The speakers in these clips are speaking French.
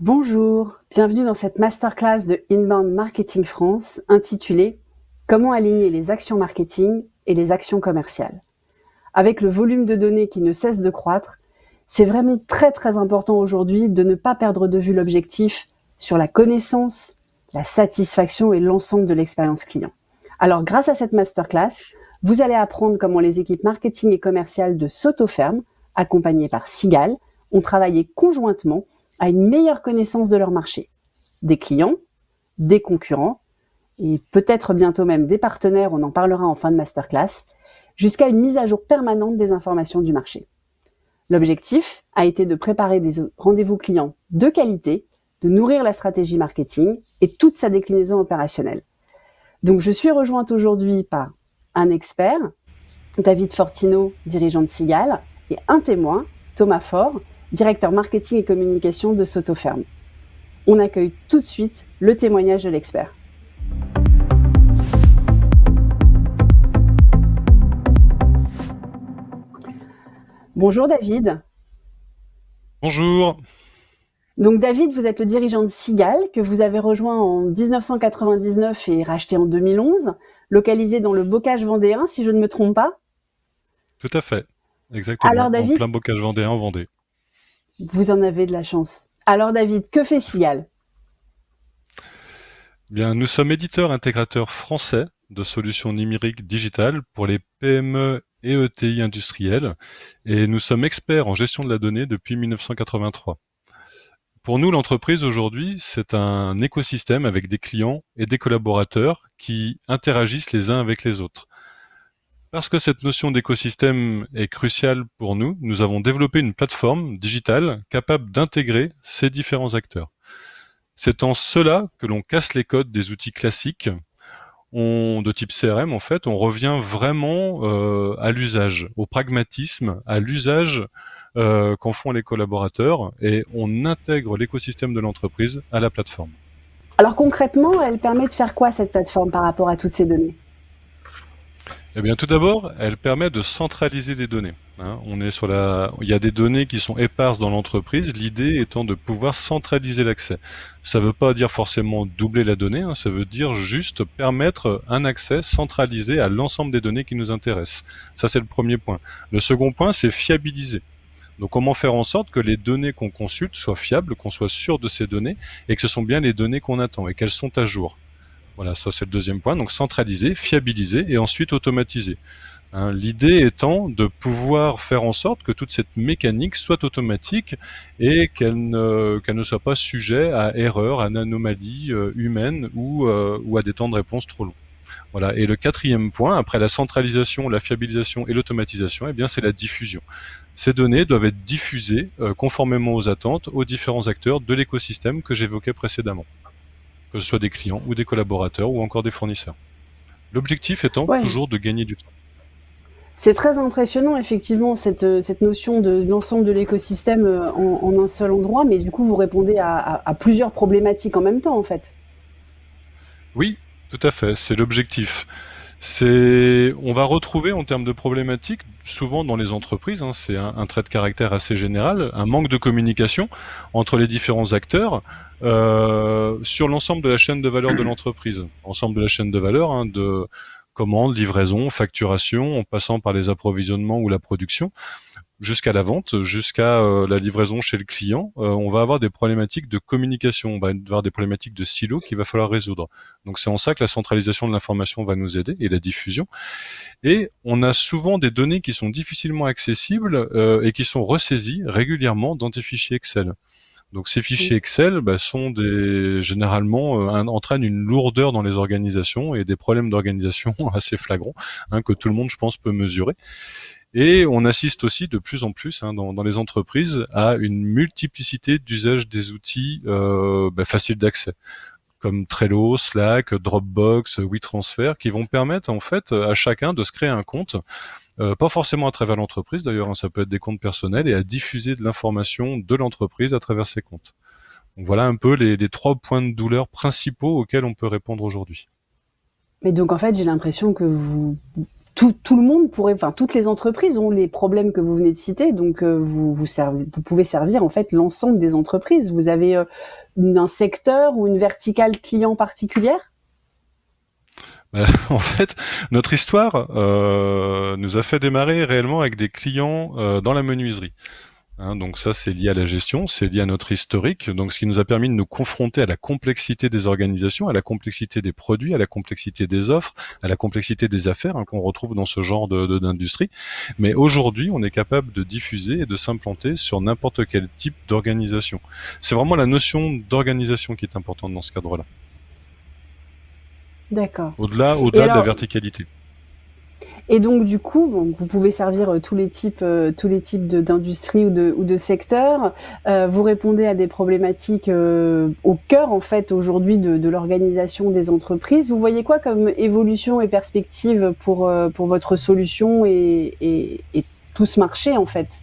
Bonjour, bienvenue dans cette masterclass de Inbound Marketing France intitulée Comment aligner les actions marketing et les actions commerciales. Avec le volume de données qui ne cesse de croître, c'est vraiment très important aujourd'hui de ne pas perdre de vue l'objectif sur la connaissance, la satisfaction et l'ensemble de l'expérience client. Alors grâce à cette masterclass, vous allez apprendre comment les équipes marketing et commerciales de Sotoferm, accompagnées par Sigal, ont travaillé conjointement à une meilleure connaissance de leur marché, des clients, des concurrents, et peut-être bientôt même des partenaires, on en parlera en fin de masterclass, jusqu'à une mise à jour permanente des informations du marché. L'objectif a été de préparer des rendez-vous clients de qualité, de nourrir la stratégie marketing et toute sa déclinaison opérationnelle. Donc je suis rejointe aujourd'hui par un expert, David Fortino, dirigeant de Sigal, et un témoin, Thomas Faure, directeur marketing et communication de Sotoferm. On accueille tout de suite le témoignage de l'expert. Bonjour David. Bonjour. Donc David, vous êtes le dirigeant de Sigal, que vous avez rejoint en 1999 et racheté en 2011, localisé dans le Bocage vendéen, si je ne me trompe pas. Tout à fait, exactement, Alors en David, plein bocage vendéen en Vendée. vous en avez de la chance. Alors David, que fait Sigal ? Bien, nous sommes éditeurs intégrateurs français de solutions numériques digitales pour les PME et ETI industrielles et nous sommes experts en gestion de la donnée depuis 1983. Pour nous, l'entreprise aujourd'hui, c'est un écosystème avec des clients et des collaborateurs qui interagissent les uns avec les autres. Parce que cette notion d'écosystème est cruciale pour nous, nous avons développé une plateforme digitale capable d'intégrer ces différents acteurs. C'est en cela que l'on casse les codes des outils classiques de type CRM. En fait, on revient vraiment à l'usage, au pragmatisme, à l'usage qu'en font les collaborateurs et on intègre l'écosystème de l'entreprise à la plateforme. Alors concrètement, elle permet de faire quoi cette plateforme par rapport à toutes ces données ? Eh bien, tout d'abord, elle permet de centraliser les données. Il y a des données qui sont éparses dans l'entreprise. L'idée étant de pouvoir centraliser l'accès. Ça ne veut pas dire forcément doubler la donnée. Ça veut dire juste permettre un accès centralisé à l'ensemble des données qui nous intéressent. Ça, c'est le premier point. Le second point, c'est fiabiliser. Donc, comment faire en sorte que les données qu'on consulte soient fiables, qu'on soit sûr de ces données et que ce sont bien les données qu'on attend et qu'elles sont à jour. Voilà, ça c'est le deuxième point. Donc centraliser, fiabiliser et ensuite automatiser. L'idée étant de pouvoir faire en sorte que toute cette mécanique soit automatique et qu'elle ne soit pas sujet à erreurs, à anomalies humaines ou à des temps de réponse trop longs. Voilà. Et le quatrième point, après la centralisation, la fiabilisation et l'automatisation, eh bien c'est la diffusion. Ces données doivent être diffusées conformément aux attentes aux différents acteurs de l'écosystème que j'évoquais précédemment, que ce soit des clients ou des collaborateurs ou encore des fournisseurs. L'objectif étant Ouais, toujours de gagner du temps. c'est très impressionnant effectivement cette notion de l'ensemble de l'écosystème en un seul endroit, mais du coup vous répondez à plusieurs problématiques en même temps en fait. Oui, tout à fait, c'est l'objectif. On va retrouver en termes de problématiques, souvent dans les entreprises, c'est un trait de caractère assez général, un manque de communication entre les différents acteurs sur l'ensemble de la chaîne de valeur de l'entreprise. Ensemble de la chaîne de valeur, de commande, livraison, facturation, en passant par les approvisionnements ou la production, jusqu'à la vente, jusqu'à la livraison chez le client, on va avoir des problématiques de communication, on va avoir des problématiques de silos qu'il va falloir résoudre. Donc c'est en ça que la centralisation de l'information va nous aider et la diffusion. Et on a souvent des données qui sont difficilement accessibles et qui sont ressaisies régulièrement dans des fichiers Excel. Donc ces fichiers Excel généralement entraînent une lourdeur dans les organisations et des problèmes d'organisation assez flagrants que tout le monde, je pense, peut mesurer. Et on assiste aussi de plus en plus dans les entreprises à une multiplicité d'usages des outils faciles d'accès, comme Trello, Slack, Dropbox, WeTransfer, qui vont permettre en fait à chacun de se créer un compte, pas forcément à travers l'entreprise d'ailleurs, ça peut être des comptes personnels, et à diffuser de l'information de l'entreprise à travers ces comptes. Donc voilà un peu les 3 points de douleur principaux auxquels on peut répondre aujourd'hui. Mais donc en fait, j'ai l'impression que tout le monde pourrait, enfin toutes les entreprises ont les problèmes que vous venez de citer, donc vous pouvez servir en fait l'ensemble des entreprises. Vous avez un secteur ou une verticale client particulière? En fait, notre histoire nous a fait démarrer réellement avec des clients dans la menuiserie. Donc ça, c'est lié à la gestion, c'est lié à notre historique, donc ce qui nous a permis de nous confronter à la complexité des organisations, à la complexité des produits, à la complexité des offres, à la complexité des affaires qu'on retrouve dans ce genre d'industrie. Mais aujourd'hui, on est capable de diffuser et de s'implanter sur n'importe quel type d'organisation. C'est vraiment la notion d'organisation qui est importante dans ce cadre-là. D'accord. Au-delà Et de la alors, verticalité. et donc du coup, bon, vous pouvez servir tous les types d'industries ou de secteurs. Vous répondez à des problématiques au cœur en fait aujourd'hui de l'organisation des entreprises. Vous voyez quoi comme évolution et perspective pour votre solution et tout ce marché en fait?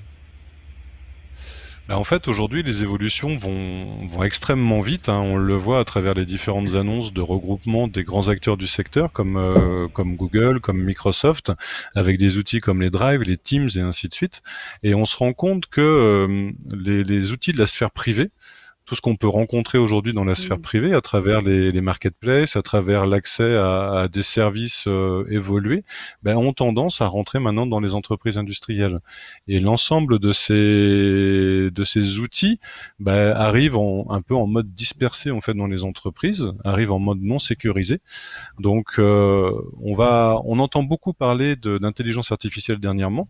En fait, aujourd'hui, les évolutions vont extrêmement vite. On le voit à travers les différentes annonces de regroupement des grands acteurs du secteur, comme Google, comme Microsoft, avec des outils comme les Drive, les Teams et ainsi de suite. Et on se rend compte que les outils de la sphère privée, tout ce qu'on peut rencontrer aujourd'hui dans la sphère privée à travers les marketplaces, à travers l'accès à des services évolués, ont tendance à rentrer maintenant dans les entreprises industrielles. Et l'ensemble de ces outils arrivent un peu en mode dispersé en fait dans les entreprises, arrivent en mode non sécurisé. Donc on entend beaucoup parler d'intelligence artificielle dernièrement,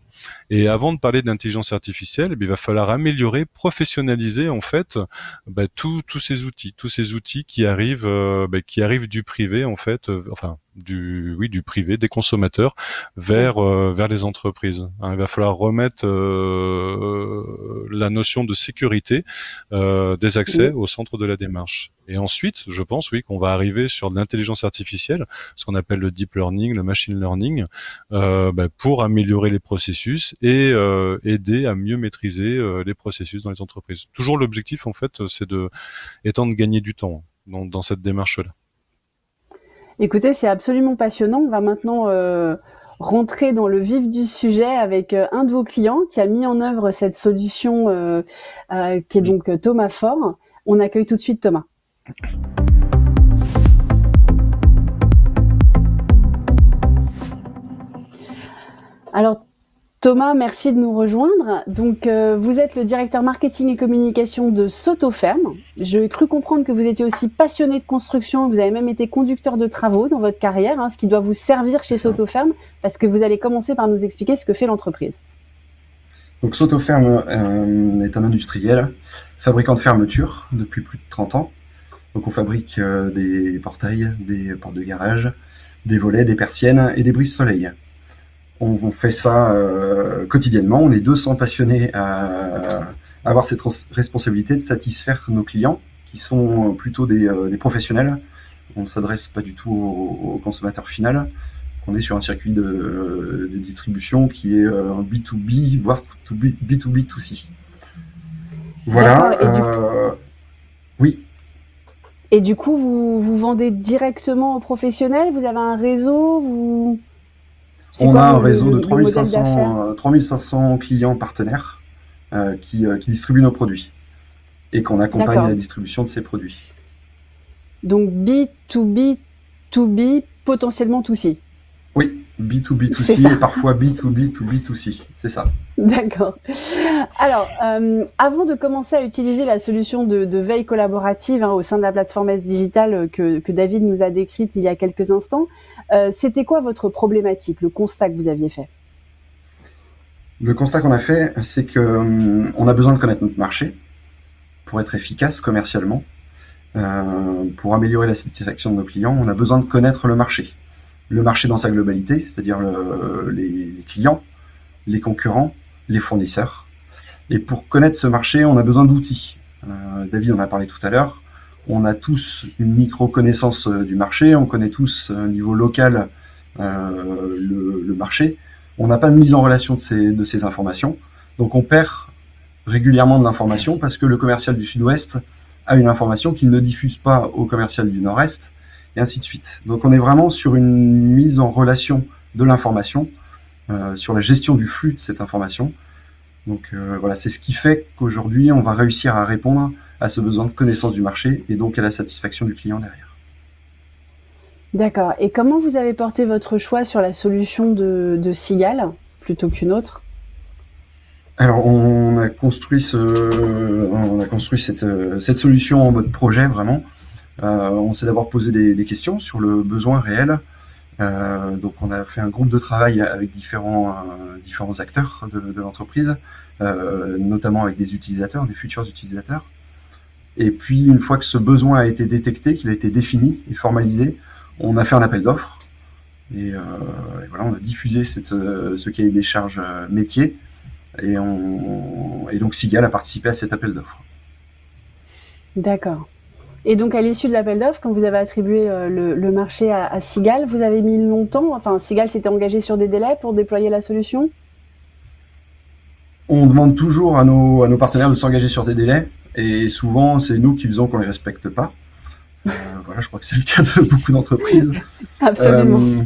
et avant de parler d'intelligence artificielle, il va falloir améliorer, professionnaliser en fait tous ces outils qui arrivent du privé en fait, du privé, des consommateurs vers les entreprises. Il va falloir remettre la notion de sécurité des accès au centre de la démarche. Et ensuite, je pense qu'on va arriver sur de l'intelligence artificielle, ce qu'on appelle le deep learning, le machine learning, pour améliorer les processus et aider à mieux maîtriser les processus dans les entreprises. Toujours l'objectif en fait, c'est étant de gagner du temps dans cette démarche-là. Écoutez, c'est absolument passionnant. On va maintenant rentrer dans le vif du sujet avec un de vos clients qui a mis en œuvre cette solution qui est donc Thomas Fort. On accueille tout de suite Thomas. Alors Thomas, merci de nous rejoindre. Donc, vous êtes le directeur marketing et communication de Sotoferm. J'ai cru comprendre que vous étiez aussi passionné de construction, vous avez même été conducteur de travaux dans votre carrière, ce qui doit vous servir chez Sotoferm, parce que vous allez commencer par nous expliquer ce que fait l'entreprise. Donc Sotoferm est un industriel, fabricant de fermetures depuis plus de 30 ans. Donc on fabrique des portails, des portes de garage, des volets, des persiennes et des brises-soleil. On fait ça quotidiennement. On est 200 passionnés à avoir cette responsabilité de satisfaire nos clients, qui sont plutôt des professionnels. On ne s'adresse pas du tout au consommateur final. On est sur un circuit de distribution qui est un B2B, voire B2B2C. Voilà. Oui. Et du coup, vous vendez directement aux professionnels? Vous avez un réseau? On a un réseau de 3500 clients partenaires qui distribuent nos produits et qu'on accompagne à la distribution de ces produits. Donc B2B2B, potentiellement B2C. Oui, B2B2C et parfois B2B2B2C, c'est ça. D'accord. Alors, avant de commencer à utiliser la solution de veille collaborative au sein de la plateforme S-Digital que David nous a décrite il y a quelques instants, c'était quoi votre problématique, le constat que vous aviez fait? Le constat qu'on a fait, c'est qu'on a besoin de connaître notre marché pour être efficace commercialement. Pour améliorer la satisfaction de nos clients, on a besoin de connaître le marché. Le marché dans sa globalité, c'est-à-dire les clients, les concurrents, les fournisseurs. Et pour connaître ce marché, on a besoin d'outils. David en a parlé tout à l'heure. On a tous une micro-connaissance du marché, on connaît tous au niveau local le marché. On n'a pas de mise en relation de ces informations. Donc on perd régulièrement de l'information parce que le commercial du Sud-Ouest a une information qu'il ne diffuse pas au commercial du Nord-Est. et ainsi de suite. Donc on est vraiment sur une mise en relation de l'information, sur la gestion du flux de cette information. Donc voilà, c'est ce qui fait qu'aujourd'hui on va réussir à répondre à ce besoin de connaissance du marché et donc à la satisfaction du client derrière. D'accord. Et comment vous avez porté votre choix sur la solution de Cigale plutôt qu'une autre? Alors, on a construit cette solution en mode projet, vraiment. On s'est d'abord posé des questions sur le besoin réel. Donc, on a fait un groupe de travail avec différents acteurs de l'entreprise, notamment avec des utilisateurs, des futurs utilisateurs. Et puis, une fois que ce besoin a été détecté, qu'il a été défini et formalisé, on a fait un appel d'offres. Et voilà, on a diffusé ce cahier des charges métier. Et donc Cigale a participé à cet appel d'offres. D'accord. Et donc à l'issue de l'appel d'offres, quand vous avez attribué le marché à Cigale, vous avez mis longtemps, enfin Cigale s'était engagé sur des délais pour déployer la solution? On demande toujours à nos partenaires de s'engager sur des délais, et souvent c'est nous qui faisons qu'on ne les respecte pas. Voilà, je crois que c'est le cas de beaucoup d'entreprises. Absolument.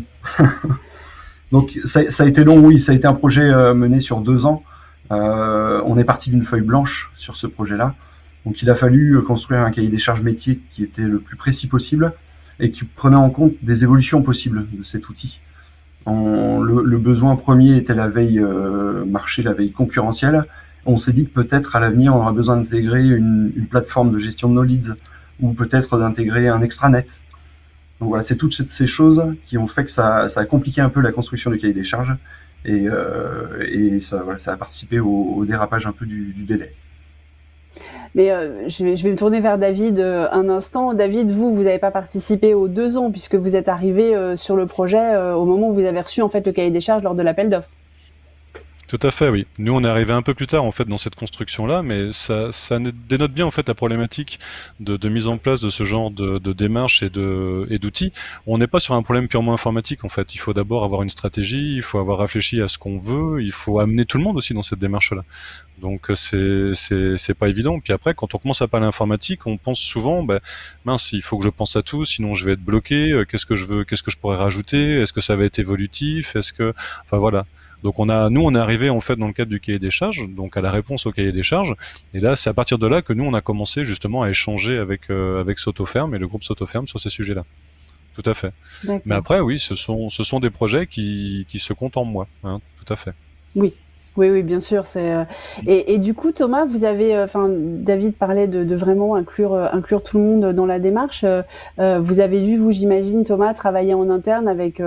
Donc ça a été long, oui, ça a été un projet mené sur 2 ans. On est parti d'une feuille blanche sur ce projet-là. Donc il a fallu construire un cahier des charges métier qui était le plus précis possible et qui prenait en compte des évolutions possibles de cet outil. Le besoin premier était la veille marché, la veille concurrentielle. On s'est dit que peut-être à l'avenir on aura besoin d'intégrer une plateforme de gestion de nos leads ou peut-être d'intégrer un extranet. Donc voilà, c'est toutes ces choses qui ont fait que ça a compliqué un peu la construction du cahier des charges et ça a participé au dérapage un peu du délai. Mais je vais me tourner vers David un instant. David, vous n'avez pas participé aux 2 ans puisque vous êtes arrivé sur le projet au moment où vous avez reçu en fait le cahier des charges lors de l'appel d'offres. Tout à fait, oui. Nous, on est arrivé un peu plus tard en fait dans cette construction-là, mais ça dénote bien en fait la problématique de mise en place de ce genre de démarches et d'outils. On n'est pas sur un problème purement informatique en fait. Il faut d'abord avoir une stratégie, il faut avoir réfléchi à ce qu'on veut, il faut amener tout le monde aussi dans cette démarche-là. Donc c'est pas évident. Puis après, quand on commence à parler informatique, on pense souvent, mince, il faut que je pense à tout, sinon je vais être bloqué. Qu'est-ce que je pourrais rajouter? Est-ce que ça va être évolutif? Enfin voilà. Donc on est arrivé en fait dans le cadre du cahier des charges, donc à la réponse au cahier des charges. Et là, c'est à partir de là que nous on a commencé justement à échanger avec Sotoferm et le groupe Sotoferm sur ces sujets-là. Tout à fait. D'accord. Mais après, oui, ce sont des projets qui se comptent en moi, hein, tout à fait. Oui, bien sûr. Et du coup, Thomas, vous avez, David parlait de vraiment inclure tout le monde dans la démarche. Vous avez dû, vous, j'imagine, Thomas, travailler en interne avec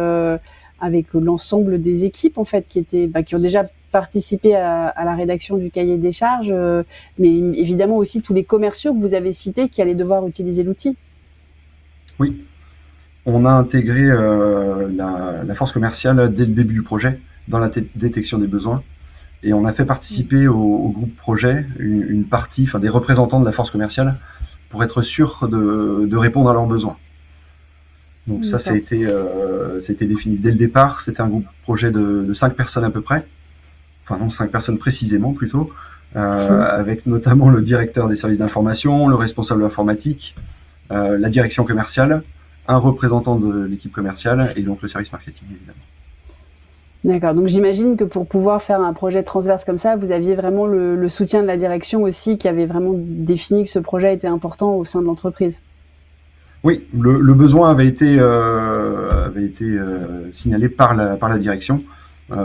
l'ensemble des équipes en fait qui ont déjà participé à la rédaction du cahier des charges, mais évidemment aussi tous les commerciaux que vous avez cités qui allaient devoir utiliser l'outil. Oui, on a intégré la force commerciale dès le début du projet dans la détection des besoins et on a fait participer au groupe projet une partie, des représentants de la force commerciale pour être sûr de répondre à leurs besoins. Donc ça a été défini dès le départ. C'était un groupe projet de 5 personnes à peu près. Enfin non, 5 personnes précisément plutôt. Avec notamment le directeur des services d'information, le responsable informatique, la direction commerciale, un représentant de l'équipe commerciale et donc le service marketing évidemment. D'accord, donc j'imagine que pour pouvoir faire un projet transverse comme ça, vous aviez vraiment le soutien de la direction aussi qui avait vraiment défini que ce projet était important au sein de l'entreprise. Oui, le besoin avait été signalé par la direction.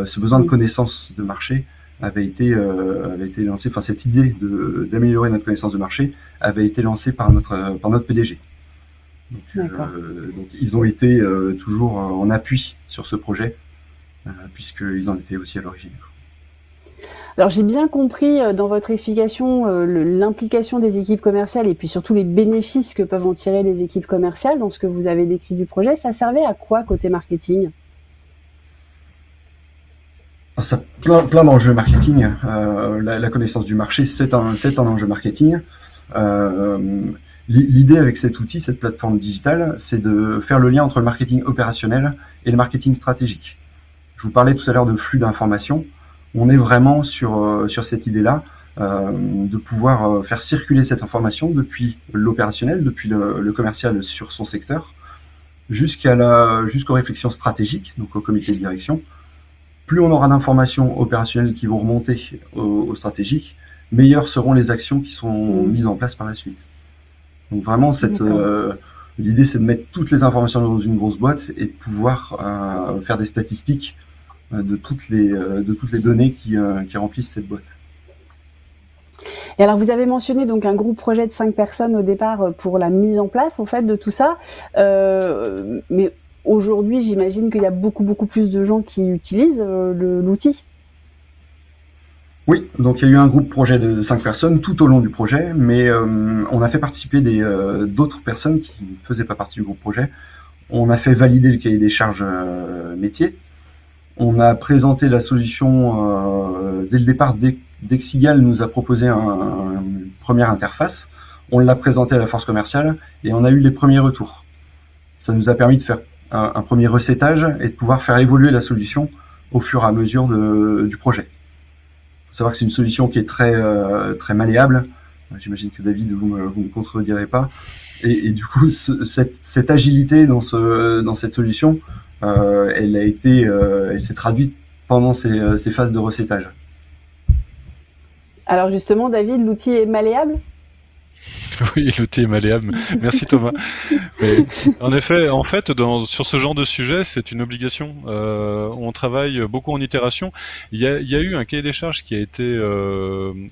Ce besoin de connaissance de marché avait été lancé. Enfin, cette idée d'améliorer notre connaissance de marché avait été lancée par notre PDG. Donc ils ont été toujours en appui sur ce projet puisqu'ils en étaient aussi à l'origine. Alors j'ai bien compris dans votre explication l'implication des équipes commerciales et puis surtout les bénéfices que peuvent en tirer les équipes commerciales dans ce que vous avez décrit du projet. Ça servait à quoi côté marketing? Ça plein d'enjeux marketing. La connaissance du marché, c'est un enjeu marketing. L'idée avec cet outil, cette plateforme digitale, c'est de faire le lien entre le marketing opérationnel et le marketing stratégique. Je vous parlais tout à l'heure de flux d'informations. On est vraiment sur cette idée-là, de pouvoir faire circuler cette information depuis l'opérationnel, depuis le commercial sur son secteur, jusqu'aux réflexions stratégiques, donc au comité de direction. Plus on aura d'informations opérationnelles qui vont remonter au stratégique, meilleures seront les actions qui sont mises en place par la suite. Donc vraiment, l'idée, c'est de mettre toutes les informations dans une grosse boîte et de pouvoir faire des statistiques de toutes les données qui remplissent cette boîte. Et alors, vous avez mentionné donc un groupe projet de 5 personnes au départ pour la mise en place en fait de tout ça, mais aujourd'hui, j'imagine qu'il y a beaucoup plus de gens qui utilisent l'outil. Oui, donc il y a eu un groupe projet de 5 personnes tout au long du projet, mais on a fait participer d'autres personnes qui ne faisaient pas partie du groupe projet. On a fait valider le cahier des charges métier. On a présenté la solution dès le départ. Dexigal nous a proposé une première interface. On l'a présenté à la force commerciale et on a eu les premiers retours. Ça nous a permis de faire un premier recettage et de pouvoir faire évoluer la solution au fur et à mesure du projet. Il faut savoir que c'est une solution qui est très malléable. J'imagine que David, vous ne contredirez pas. Et du coup, cette agilité dans cette solution, elle s'est traduite pendant ces phases de recettage. Alors justement, David, l'outil est malléable ? Oui, l'outil est malléable. Merci Thomas. Mais, en effet, sur ce genre de sujet, c'est une obligation. On travaille beaucoup en itération. Il y a eu un cahier des charges qui a été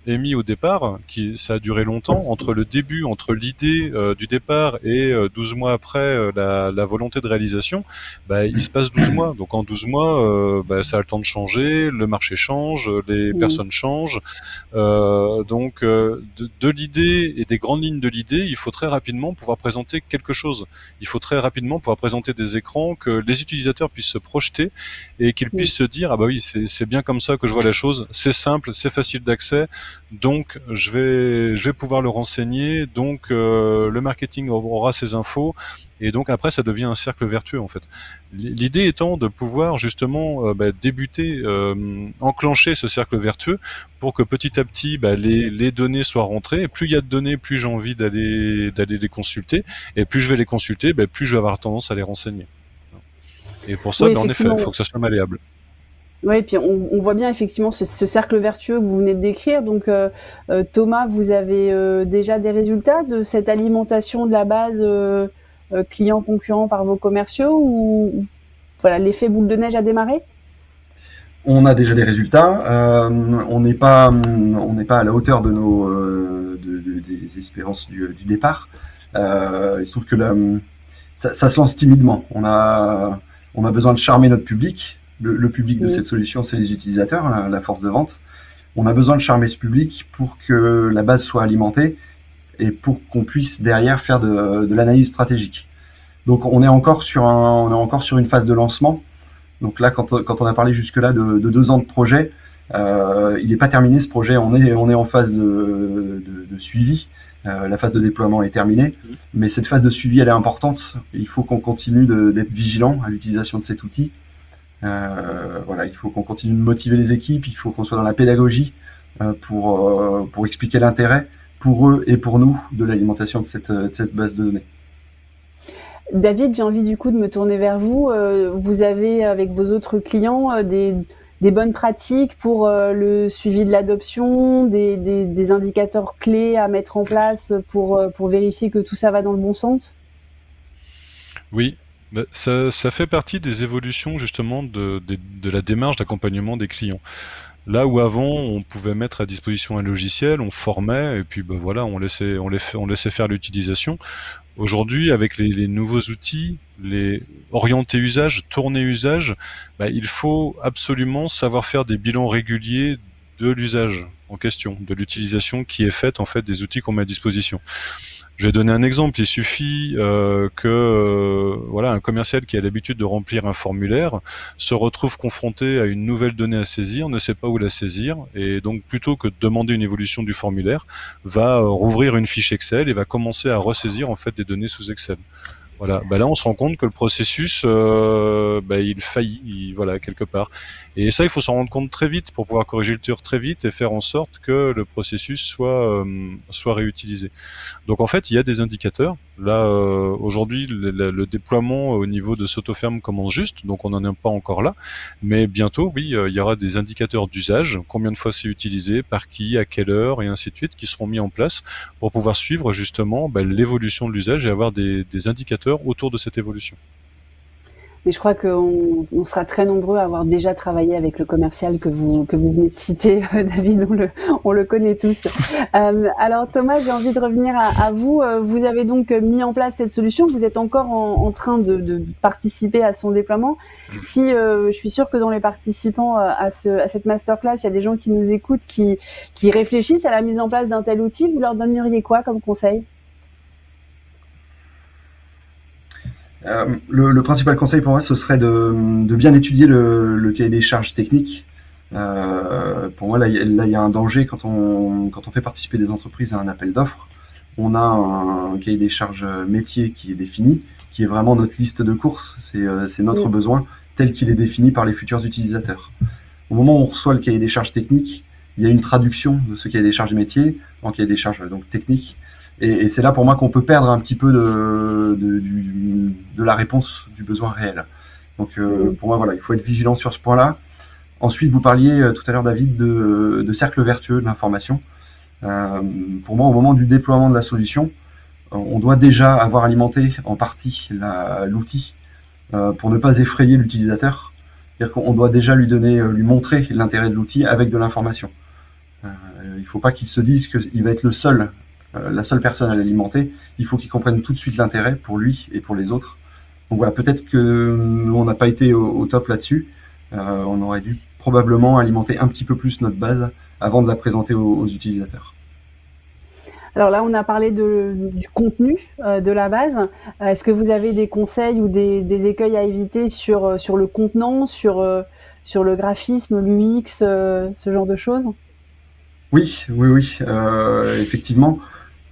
émis au départ, ça a duré longtemps, entre l'idée du départ et 12 mois après la volonté de réalisation. Il se passe 12 mois. Donc en 12 mois, ça a le temps de changer, le marché change, les personnes changent. Donc de l'idée et des grandes lignes de l'idée, il faut très rapidement pouvoir présenter quelque chose. Il faut très rapidement pouvoir présenter des écrans, que les utilisateurs puissent se projeter et qu'ils puissent se dire, ah bah oui, c'est bien comme ça que je vois la chose, c'est simple, c'est facile d'accès, donc je vais pouvoir le renseigner, donc le marketing aura ces infos, et donc après ça devient un cercle vertueux en fait. L'idée étant de pouvoir justement débuter, enclencher ce cercle vertueux pour que petit à petit les données soient rentrées. Et plus il y a de données, plus j'ai envie d'aller les consulter, et plus je vais les consulter, plus je vais avoir tendance à les renseigner. Et pour ça, en effet, il faut que ça soit malléable. Oui, et puis on voit bien effectivement ce cercle vertueux que vous venez de décrire. Donc Thomas, vous avez déjà des résultats de cette alimentation de la base clients concurrents par vos commerciaux, ou voilà, l'effet boule de neige a démarré ? On a déjà des résultats. On n'est pas à la hauteur de des espérances du départ. Il se trouve que ça se lance timidement. On a besoin de charmer notre public. Le public de cette solution, c'est les utilisateurs, la force de vente. On a besoin de charmer ce public pour que la base soit alimentée et pour qu'on puisse derrière faire de l'analyse stratégique. Donc on est encore sur une phase de lancement. Donc là, quand on a parlé jusque-là de 2 ans de projet, il n'est pas terminé ce projet. On est en phase de suivi. La phase de déploiement est terminée, mais cette phase de suivi, elle est importante. Il faut qu'on continue d'être vigilant à l'utilisation de cet outil. Il faut qu'on continue de motiver les équipes. Il faut qu'on soit dans la pédagogie pour expliquer l'intérêt pour eux et pour nous de l'alimentation de cette base de données. David, j'ai envie du coup de me tourner vers vous. Vous avez avec vos autres clients des bonnes pratiques pour le suivi de l'adoption, des indicateurs clés à mettre en place pour vérifier que tout ça va dans le bon sens ? Oui, ça fait partie des évolutions justement de la démarche d'accompagnement des clients. Là où avant on pouvait mettre à disposition un logiciel, on formait et puis on laissait faire l'utilisation. Aujourd'hui, avec les nouveaux outils, les orientés usage, tournés usage, il faut absolument savoir faire des bilans réguliers de l'usage en question, de l'utilisation qui est faite en fait des outils qu'on met à disposition. Je vais donner un exemple. Il suffit un commercial qui a l'habitude de remplir un formulaire se retrouve confronté à une nouvelle donnée à saisir, ne sait pas où la saisir, et donc plutôt que de demander une évolution du formulaire, va rouvrir une fiche Excel et va commencer à ressaisir en fait des données sous Excel. Voilà, là on se rend compte que le processus, il faillit, voilà, quelque part. Et ça, il faut s'en rendre compte très vite pour pouvoir corriger le tir très vite et faire en sorte que le processus soit réutilisé. Donc en fait, il y a des indicateurs. Là, aujourd'hui, le déploiement au niveau de Sotoferm commence juste, donc on n'en est pas encore là. Mais bientôt, oui, il y aura des indicateurs d'usage, combien de fois c'est utilisé, par qui, à quelle heure, et ainsi de suite, qui seront mis en place pour pouvoir suivre justement l'évolution de l'usage et avoir des indicateurs autour de cette évolution. Mais je crois qu'on sera très nombreux à avoir déjà travaillé avec le commercial que vous venez de citer, David, on le connaît tous. Alors Thomas, j'ai envie de revenir à vous. Vous avez donc mis en place cette solution. Vous êtes encore en train de participer à son déploiement. Si je suis sûre que dans les participants à cette masterclass, il y a des gens qui nous écoutent, qui réfléchissent à la mise en place d'un tel outil, vous leur donneriez quoi comme conseil ? Le principal conseil pour moi, ce serait de bien étudier le cahier des charges techniques. Pour moi, là, il y a un danger quand on fait participer des entreprises à un appel d'offres. On a un cahier des charges métier qui est défini, qui est vraiment notre liste de courses. C'est notre besoin tel qu'il est défini par les futurs utilisateurs. Au moment où on reçoit le cahier des charges techniques, il y a une traduction de ce cahier des charges métier en cahier des charges donc techniques. Et c'est là pour moi qu'on peut perdre un petit peu de la réponse du besoin réel. Donc pour moi, voilà, il faut être vigilant sur ce point-là. Ensuite, vous parliez tout à l'heure, David, de cercle vertueux de l'information. Pour moi, au moment du déploiement de la solution, on doit déjà avoir alimenté en partie l'outil pour ne pas effrayer l'utilisateur. C'est-à-dire qu'on doit déjà lui montrer l'intérêt de l'outil avec de l'information. Il ne faut pas qu'il se dise qu'il va être la seule personne à l'alimenter. Il faut qu'il comprenne tout de suite l'intérêt pour lui et pour les autres. Donc voilà, peut-être qu'on n'a pas été au top là-dessus. On aurait dû probablement alimenter un petit peu plus notre base avant de la présenter aux utilisateurs. Alors là, on a parlé du contenu de la base. Est-ce que vous avez des conseils ou des écueils à éviter sur le contenant, sur le graphisme, l'UX, ce genre de choses ? Oui. Effectivement,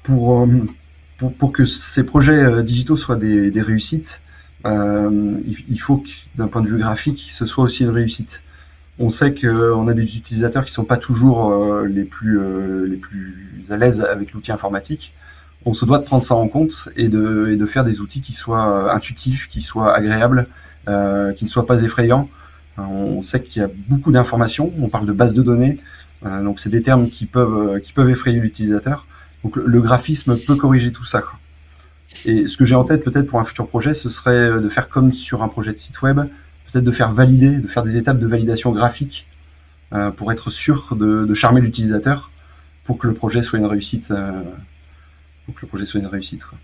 pour que ces projets digitaux soient des réussites, il faut que, d'un point de vue graphique, ce soit aussi une réussite. On sait qu'on a des utilisateurs qui ne sont pas toujours les plus à l'aise avec l'outil informatique. On se doit de prendre ça en compte et de faire des outils qui soient intuitifs, qui soient agréables, qui ne soient pas effrayants. On sait qu'il y a beaucoup d'informations. On parle de bases de données. Donc c'est des termes qui peuvent effrayer l'utilisateur. Donc le graphisme peut corriger tout ça, quoi. Et ce que j'ai en tête peut-être pour un futur projet, ce serait de faire comme sur un projet de site web, peut-être de faire des étapes de validation graphique pour être sûr de charmer l'utilisateur pour que le projet soit une réussite. Quoi.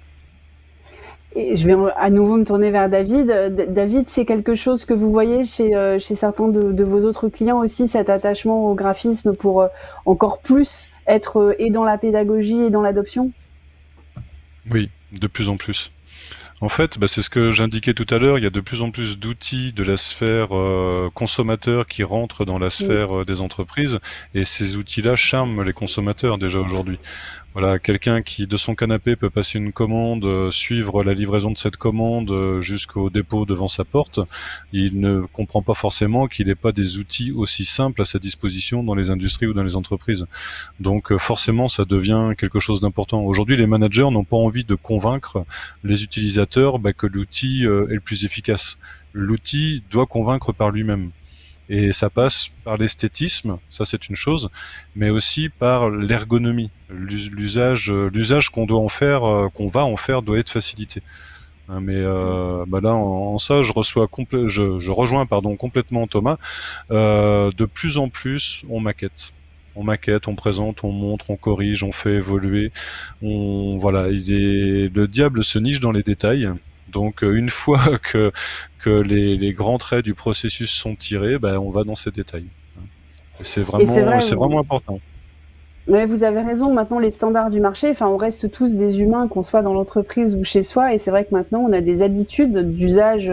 Et je vais à nouveau me tourner vers David. David, c'est quelque chose que vous voyez chez certains de vos autres clients aussi, cet attachement au graphisme pour encore plus être et dans la pédagogie et dans l'adoption ? Oui, de plus en plus. En fait, c'est ce que j'indiquais tout à l'heure, il y a de plus en plus d'outils de la sphère consommateur qui rentrent dans la sphère des entreprises, et ces outils-là charment les consommateurs déjà aujourd'hui. Voilà, quelqu'un qui de son canapé peut passer une commande, suivre la livraison de cette commande jusqu'au dépôt devant sa porte, il ne comprend pas forcément qu'il n'ait pas des outils aussi simples à sa disposition dans les industries ou dans les entreprises. Donc forcément, ça devient quelque chose d'important. Aujourd'hui, les managers n'ont pas envie de convaincre les utilisateurs que l'outil est le plus efficace. L'outil doit convaincre par lui-même. Et ça passe par l'esthétisme, ça c'est une chose, mais aussi par l'ergonomie. L'usage qu'on doit en faire, qu'on va en faire, doit être facilité. Mais là, en ça, je rejoins complètement Thomas. De plus en plus, on maquette, on présente, on montre, on corrige, on fait évoluer. Le diable se niche dans les détails. Donc une fois que les grands traits du processus sont tirés, on va dans ces détails. Et c'est vraiment important. Ouais, vous avez raison. Maintenant, les standards du marché, enfin, on reste tous des humains, qu'on soit dans l'entreprise ou chez soi. Et c'est vrai que maintenant, on a des habitudes d'usage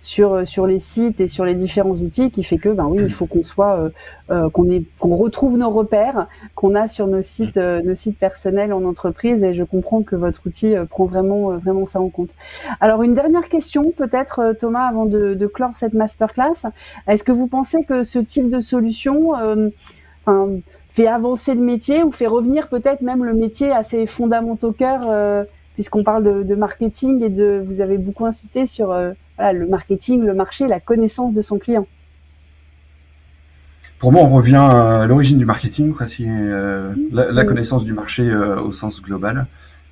sur les sites et sur les différents outils qui fait que, ben oui, il faut qu'on soit, qu'on retrouve nos repères qu'on a sur nos sites personnels en entreprise. Et je comprends que votre outil prend vraiment ça en compte. Alors, une dernière question, peut-être, Thomas, avant de clore cette masterclass. Est-ce que vous pensez que ce type de solution, enfin, fait avancer le métier ou fait revenir peut-être même le métier à ses fondamentaux cœur, puisqu'on parle de marketing et vous avez beaucoup insisté sur voilà, le marketing, le marché, la connaissance de son client. Pour moi, on revient à l'origine du marketing, quoi, la connaissance du marché au sens global.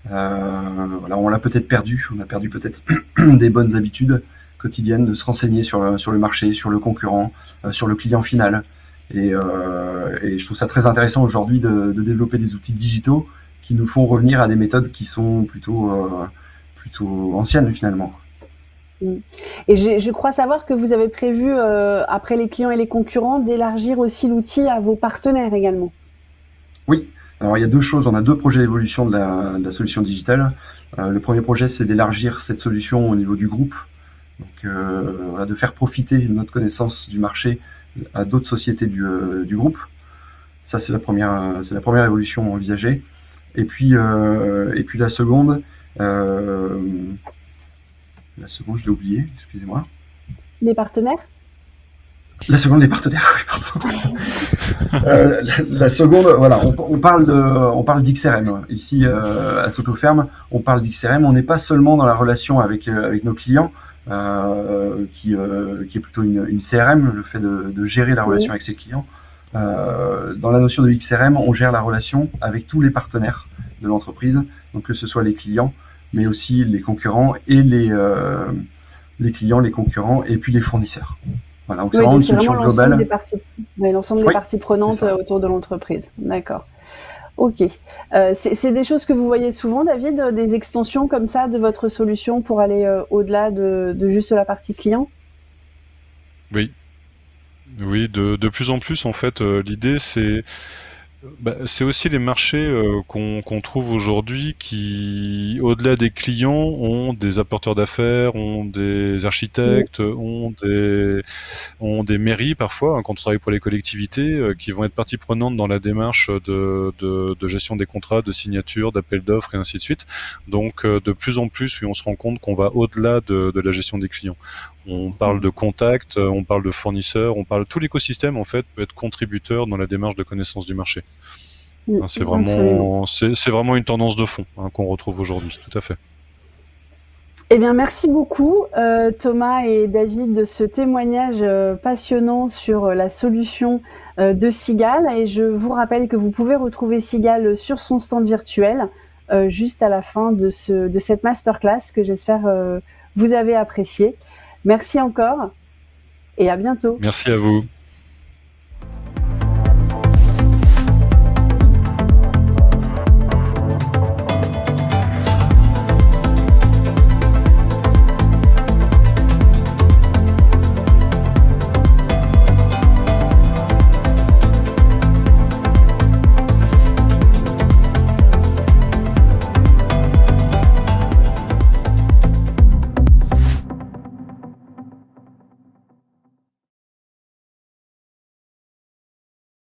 Voilà, on l'a peut-être perdu, on a perdu peut-être des bonnes habitudes quotidiennes de se renseigner sur le marché, sur le concurrent, sur le client final. Et je trouve ça très intéressant aujourd'hui de développer des outils digitaux qui nous font revenir à des méthodes qui sont plutôt anciennes finalement. Et je crois savoir que vous avez prévu, après les clients et les concurrents, d'élargir aussi l'outil à vos partenaires également. Oui, alors il y a deux choses, on a deux projets d'évolution de la solution digitale. Le premier projet, c'est d'élargir cette solution au niveau du groupe, donc voilà, de faire profiter notre connaissance du marché à d'autres sociétés du groupe. Ça, c'est la première évolution envisagée. Et puis la seconde, je l'ai oublié, excusez-moi. Les partenaires ? La seconde, les partenaires, oui, pardon. La seconde, voilà, on parle d'XRM. Ici, à Sotoferm, on parle d'XRM. On n'est pas seulement dans la relation avec nos clients, qui est plutôt une CRM, le fait de gérer la relation avec ses clients. Dans la notion de XRM, on gère la relation avec tous les partenaires de l'entreprise, donc que ce soit les clients, mais aussi les concurrents et les clients, les concurrents et puis les fournisseurs. Voilà, donc c'est vraiment une solution globale. L'ensemble des parties prenantes autour de l'entreprise. D'accord. Ok. C'est des choses que vous voyez souvent, David, des extensions comme ça de votre solution pour aller au-delà de juste la partie client ? Oui. Oui, de plus en plus, en fait, l'idée, c'est aussi les marchés qu'on trouve aujourd'hui qui, au-delà des clients, ont des apporteurs d'affaires, ont des architectes, ont des mairies parfois, hein, quand on travaille pour les collectivités, qui vont être partie prenante dans la démarche de gestion des contrats, de signature, d'appel d'offres et ainsi de suite. Donc de plus en plus, oui, on se rend compte qu'on va au-delà de la gestion des clients. On parle de contact, on parle de fournisseurs, on parle tout l'écosystème en fait peut être contributeur dans la démarche de connaissance du marché. C'est vraiment une tendance de fond qu'on retrouve aujourd'hui, tout à fait. Eh bien, merci beaucoup Thomas et David de ce témoignage passionnant sur la solution de Sigal. Et je vous rappelle que vous pouvez retrouver Sigal sur son stand virtuel juste à la fin de cette masterclass que j'espère vous avez apprécié. Merci encore et à bientôt. Merci à vous.